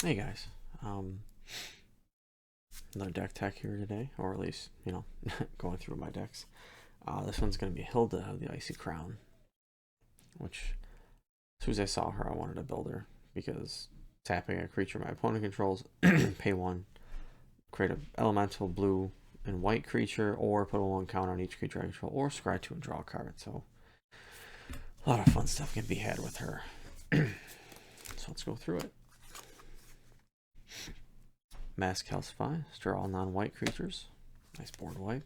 Hey guys, another deck tech here today, or at least, going through my decks. This one's going to be Hylda of the Icy Crown, which, as soon as I saw her, I wanted to build her, because tapping a creature my opponent controls, pay one, create an elemental blue and white creature, or put a 1 counter on each creature I control, or scry 2 and draw a card, so a lot of fun stuff can be had with her. So let's go through it. Mask Calcify, draw all non-white creatures. Nice board wipe.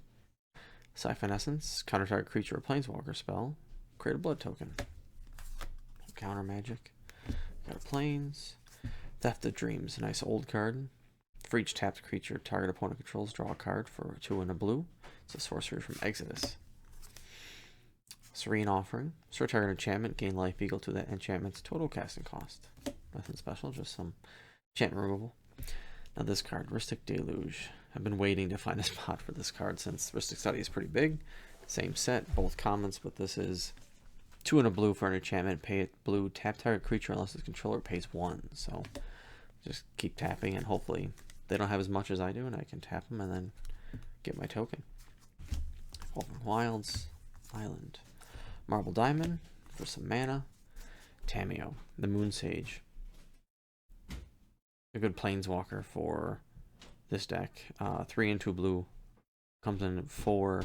Siphon Essence, counter target creature or planeswalker spell. Create a blood token. Counter magic. Got a plains. Theft of Dreams, a nice old card. For each tapped creature target opponent controls, draw a card for 2 and a blue. It's a sorcery from Exodus. Serene Offering, search target enchantment, gain life equal to that enchantment's total casting cost. Nothing special, just some enchantment removal. Now this card, Rhystic Deluge. I've been waiting to find a spot for this card since Rhystic Study is pretty big. Same set, both commons, but this is 2 and a blue for an enchantment. Pay it blue, tap target creature unless its controller pays 1. So just keep tapping and hopefully they don't have as much as I do and I can tap them and then get my token. Wilds, Island. Marble Diamond for some mana. Tameo, the Moon Sage. A good planeswalker for this deck. 3 and 2 blue. Comes in 4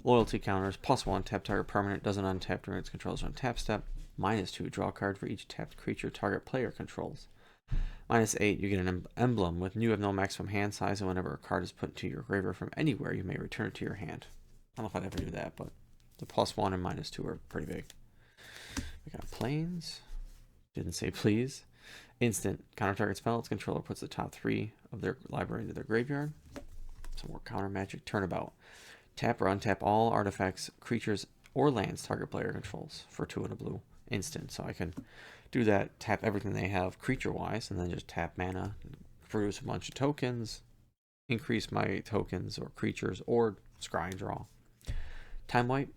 loyalty counters. +1, tap target permanent. Doesn't untap during its controls on tap step. -2, draw a card for each tapped creature target player controls. -8, you get an emblem with you have no maximum hand size, and whenever a card is put into your graveyard from anywhere, you may return it to your hand. I don't know if I'd ever do that, but the +1 and -2 are pretty big. We got plains. Didn't say please. Instant, counter target spell, its controller puts the top 3 of their library into their graveyard. Some more counter magic. Turnabout. Tap or untap all artifacts, creatures, or lands target player controls for 2 and a blue. Instant. So I can do that, tap everything they have creature-wise, and then just tap mana, produce a bunch of tokens, increase my tokens or creatures, or scry and draw. Time wipe.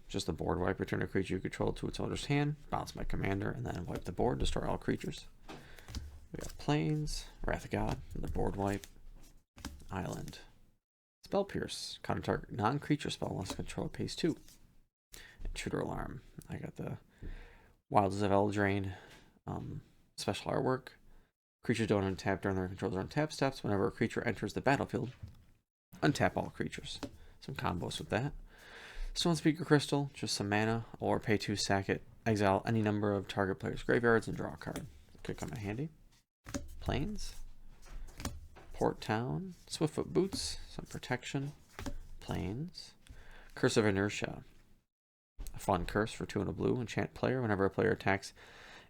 Just a board wipe. Return a creature you control to its owner's hand, bounce my commander, and then wipe the board, destroy all creatures. We got plains, Wrath of God, the board wipe, Island. Spell Pierce, counter target non-creature spell unless controller pays 2. Intruder Alarm. I got the Wilds of Eldraine special artwork. Creatures don't untap during their controller's untap steps. Whenever a creature enters the battlefield, untap all creatures. Some combos with that. Stone Speaker Crystal, just some mana, or pay 2, sack it, exile any number of target players' graveyards, and draw a card. Could come in handy. Plains. Port Town. Swiftfoot Boots, some protection. Plains. Curse of Inertia. A fun curse for 2 and a blue. Enchant player. Whenever a player attacks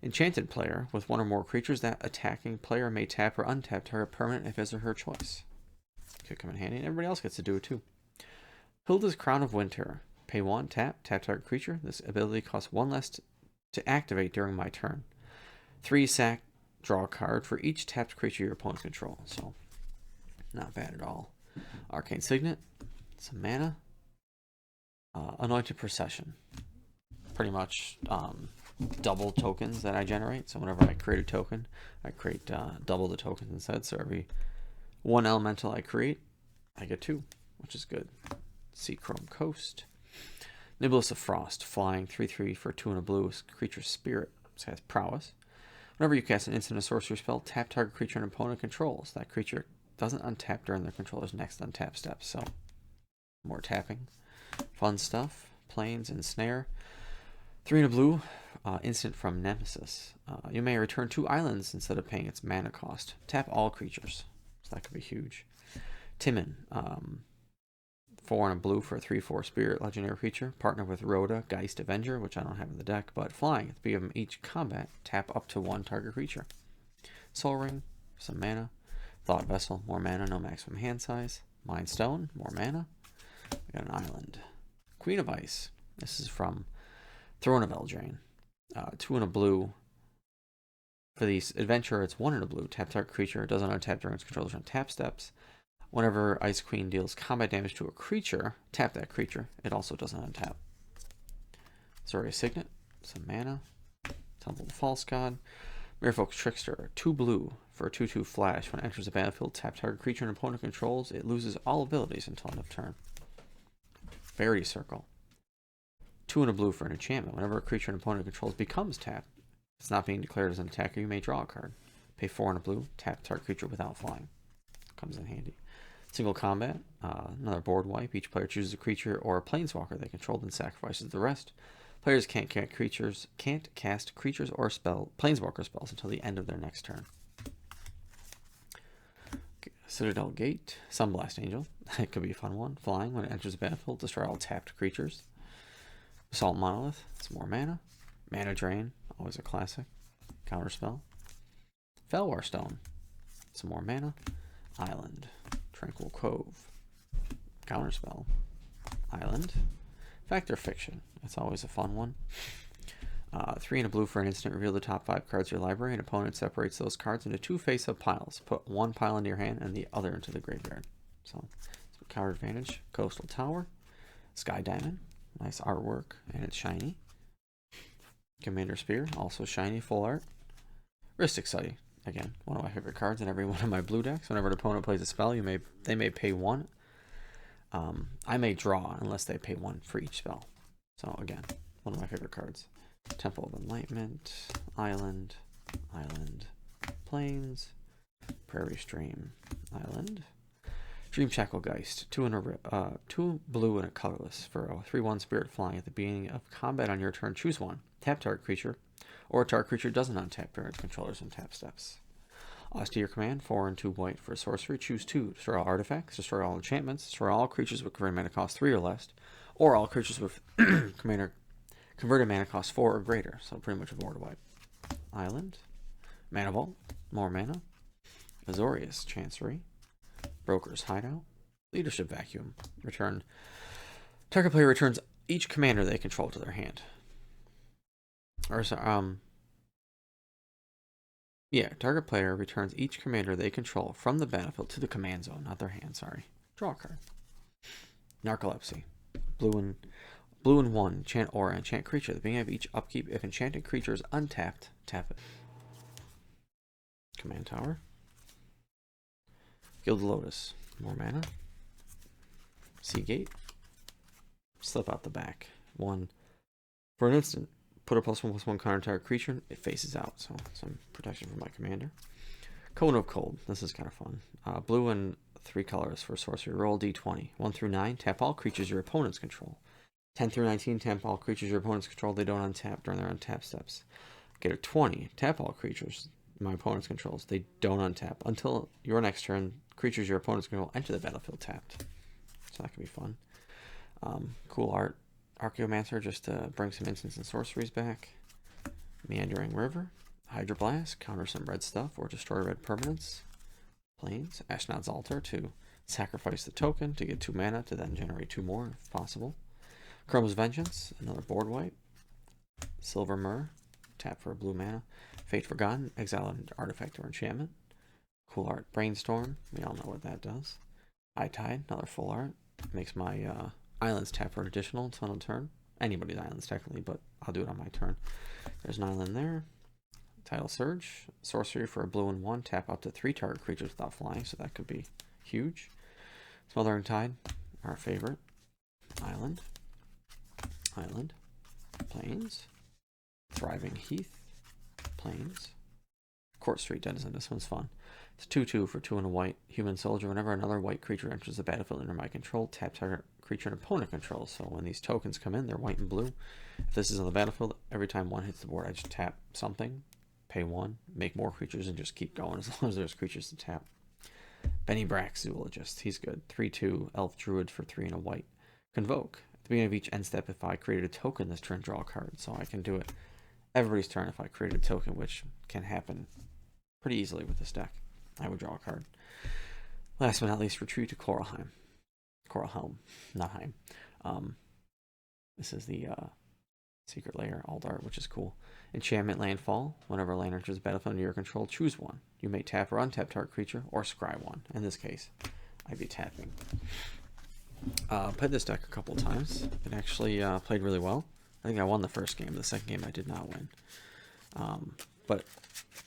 enchanted player with 1 or more creatures, that attacking player may tap or untap target permanent if his or her choice. Could come in handy, and everybody else gets to do it too. Hylda's Crown of Winter. Pay 1, tap target creature. This ability costs 1 less to activate during my turn. 3, sack, draw a card for each tapped creature your opponents control. So, not bad at all. Arcane Signet, some mana. Anointed Procession. Pretty much double tokens that I generate. So whenever I create a token, I create double the tokens instead. So every 1 elemental I create, I get 2, which is good. Seachrome Coast. Niblis of Frost, flying 3/3 for 2 and a blue. Creature Spirit, so has prowess. Whenever you cast an instant or sorcery spell, tap target creature an opponent controls. That creature doesn't untap during their controller's next untap step. So more tapping, fun stuff. Plains and Snare. 3 and a blue, instant from Nemesis. You may return 2 islands instead of paying its mana cost. Tap all creatures, so that could be huge. Timon. 4 and a blue for a 3/4 spirit legendary creature. Partner with Rhoda, Geist Avenger, which I don't have in the deck, but flying. At the beginning of each combat, tap up to 1 target creature. Soul Ring, some mana. Thought Vessel, more mana, no maximum hand size. Mind Stone, more mana. We got an island. Queen of Ice. This is from Throne of Eldraine. 2 and a blue. For the adventure, it's 1 and a blue. Tap target creature. It doesn't untap during its controller's on tap steps. Whenever Ice Queen deals combat damage to a creature, tap that creature. It also doesn't untap. Zoria Signet, some mana. Temple of the False God. Merfolk's Trickster, 2 blue for a 2/2 flash. When it enters the battlefield, tap target creature an opponent controls. It loses all abilities until end of turn. Verity Circle. 2 and a blue for an enchantment. Whenever a creature an opponent controls becomes tapped, it's not being declared as an attacker, you may draw a card. Pay 4 and a blue, tap target creature without flying. Comes in handy. Single combat, another board wipe. Each player chooses a creature or a planeswalker they control, then sacrifices the rest. Players can't cast creatures or planeswalker spells until the end of their next turn. Citadel Gate, Sunblast Angel. It could be a fun one. Flying, when it enters the battlefield, destroy all tapped creatures. Assault Monolith, it's more mana. Mana Drain, always a classic. Counterspell. Felwar Stone, some more mana. Island. Tranquil Cove. Counterspell. Island. Fact or Fiction. That's always a fun one. 3 and a blue for an instant. Reveal the top 5 cards of your library. An opponent separates those cards into 2 face-up piles. Put one pile into your hand and the other into the graveyard. So, card advantage. Coastal Tower. Sky Diamond. Nice artwork. And it's shiny. Commander Spear. Also shiny. Full art. Rhystic Study. Again, one of my favorite cards in every one of my blue decks. Whenever an opponent plays a spell, they may pay 1. I may draw unless they pay 1 for each spell. So again, one of my favorite cards. Temple of Enlightenment, Island, Plains, Prairie Stream, Island, Dream Shacklegeist, 2 blue and a colorless for a 3/1 spirit flying. At the beginning of combat on your turn, choose one. Tap target creature, or a target creature doesn't untap during its controllers and tap steps. Austere Command, 4 and 2 white for a sorcery. Choose 2. Destroy all artifacts, destroy all enchantments, destroy all creatures with converted mana cost 3 or less, or all creatures with converted mana cost 4 or greater. So pretty much a board wipe. Island, Mana Vault, more mana. Azorius Chancery, Broker's Hideout, Leadership Vacuum. Target player returns each commander they control to their hand. Target player returns each commander they control from the battlefield to the command zone, not their hand, sorry. Draw a card. Narcolepsy. Blue and 1, enchant aura, enchant creature. At the beginning of each upkeep, if enchanted creature is untapped, tap it. Command Tower. Gilded Lotus. More mana. Seagate. Slip out the back. 1. For an instant, put a +1/+1 counter target creature. It faces out, so some protection from my commander. Cone of Cold. This is kind of fun. Blue and 3 colors for sorcery. Roll d20. 1 through 9. Tap all creatures your opponents control. 10 through 19. Tap all creatures your opponents control. They don't untap during their untap steps. Get a 20. Tap all creatures my opponent's controls. They don't untap until your next turn. Creatures your opponents control enter the battlefield tapped. So that could be fun. Cool art. Archaeomancer, just to bring some instants and sorceries back. Meandering River. Hydroblast, counter some red stuff or destroy red permanents. Plains. Ashnod's Altar to sacrifice the token to get 2 mana to then generate 2 more if possible. Chrome's Vengeance, another board wipe. Silver Myrrh, tap for a blue mana. Fate Forgotten, exile an artifact or enchantment. Cool art. Brainstorm, we all know what that does. Eye Tide, another full art. Makes my islands tap for an additional until end of turn. Anybody's islands technically, but I'll do it on my turn. There's an island there. Tidal Surge, sorcery for a blue and 1, tap up to 3 target creatures without flying, so that could be huge. Smothering Tide, our favorite. Island, Plains, Thriving Heath, Plains, Court Street Denizen. This one's fun. It's 2/2 for 2 and a white. Human Soldier. Whenever another white creature enters the battlefield under my control, tap target creature an opponent controls. So when these tokens come in, they're white and blue. If this is on the battlefield, every time 1 hits the board, I just tap something, pay 1, make more creatures, and just keep going as long as there's creatures to tap. Benny Brack, Zoologist. He's good. 3/2 Elf Druid for 3 and a white. Convoke. At the beginning of each end step, if I created a token this turn, draw a card. So I can do it everybody's turn if I created a token, which can happen pretty easily with this deck. I would draw a card. Last but not least, Retreat to Coralhelm. Not Heim. This is the Secret Lair, alt art, which is cool. Enchantment Landfall. Whenever a land enters the battlefield under your control, choose 1. You may tap or untap target creature, or scry 1. In this case, I'd be tapping. Played this deck a couple times. It actually played really well. I think I won the first game. The second game I did not win. but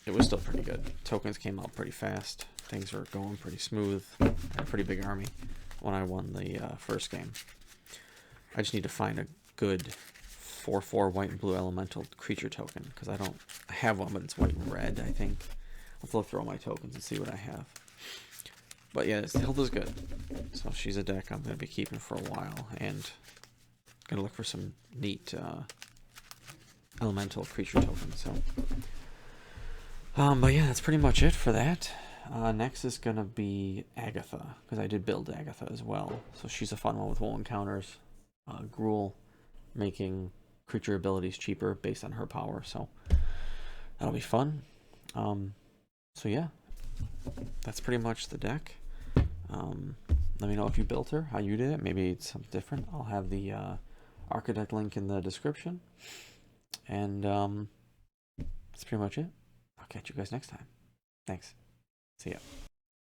it was still pretty good. Tokens came out pretty fast. Things were going pretty smooth. I had a pretty big army when I won the first game. I just need to find a good 4/4 white and blue elemental creature token, because I have one, but it's white and red, I think. I'll have to look through all my tokens and see what I have. But yeah, Hylda's good. So she's a deck I'm going to be keeping for a while, and going to look for some neat elemental creature tokens. So, but yeah, that's pretty much it for that. Next is going to be Agatha, because I did build Agatha as well. So she's a fun one with 1 counters. Gruul, making creature abilities cheaper based on her power. So that'll be fun. So yeah, that's pretty much the deck. Let me know if you built her, how you did it. Maybe it's something different. I'll have the Archidekt link in the description. And that's pretty much it. I'll catch you guys next time. Thanks. See ya.